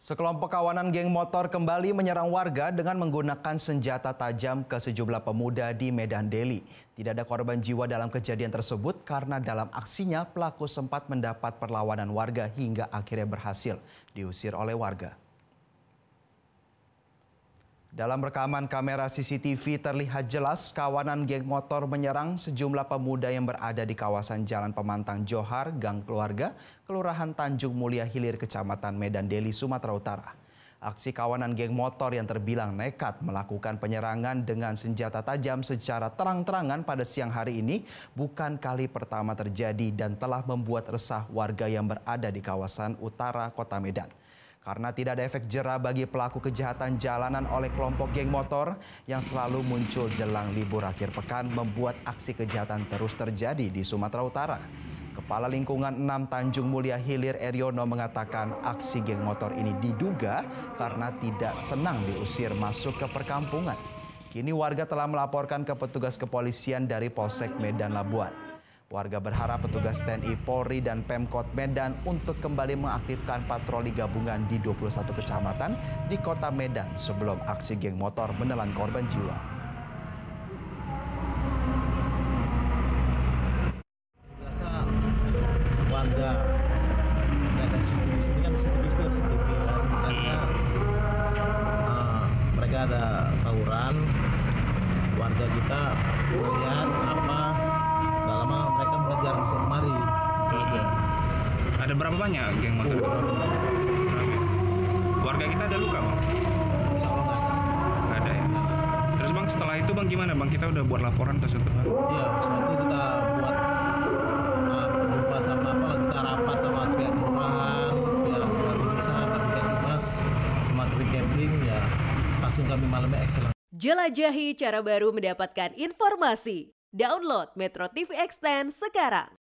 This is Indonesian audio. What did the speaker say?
Sekelompok kawanan geng motor kembali menyerang warga dengan menggunakan senjata tajam ke sejumlah pemuda di Medan Deli. Tidak ada korban jiwa dalam kejadian tersebut karena dalam aksinya pelaku sempat mendapat perlawanan warga hingga akhirnya berhasil diusir oleh warga. Dalam rekaman kamera CCTV terlihat jelas kawanan geng motor menyerang sejumlah pemuda yang berada di kawasan Jalan Pemantang Johar, Gang Keluarga, Kelurahan Tanjung Mulia Hilir, Kecamatan Medan Deli, Sumatera Utara. Aksi kawanan geng motor yang terbilang nekat melakukan penyerangan dengan senjata tajam secara terang-terangan pada siang hari ini bukan kali pertama terjadi dan telah membuat resah warga yang berada di kawasan utara Kota Medan. Karena tidak ada efek jera bagi pelaku kejahatan jalanan oleh kelompok geng motor yang selalu muncul jelang libur akhir pekan membuat aksi kejahatan terus terjadi di Sumatera Utara. Kepala Lingkungan 6 Tanjung Mulia Hilir Eryono mengatakan aksi geng motor ini diduga karena tidak senang diusir masuk ke perkampungan. Kini warga telah melaporkan ke petugas kepolisian dari Polsek Medan Labuan. Warga berharap petugas TNI, Polri, dan Pemkot Medan untuk kembali mengaktifkan patroli gabungan di 21 kecamatan di kota Medan sebelum aksi geng motor menelan korban jiwa. Biasa warga nggak ada CCTV, sini kan CCTV kan. Biasa mereka ada tawuran, warga kita melihat masuk kemari. Ada berapa banyak geng motor? Warga kita ada luka, Bang? Insya Allah nggak ada. Nggak ada ya? Terus Bang, setelah itu Bang gimana Bang? Kita udah buat laporan ke situ Bang? Iya, setelah itu kita buat jumpa sama kita rapat sama pihak kelurahan, pihak desa, pihak dinas, sama pihak cabling ya. Langsung kami malamnya excellent. Jelajahi cara baru mendapatkan informasi. Download Metro TV Extend sekarang.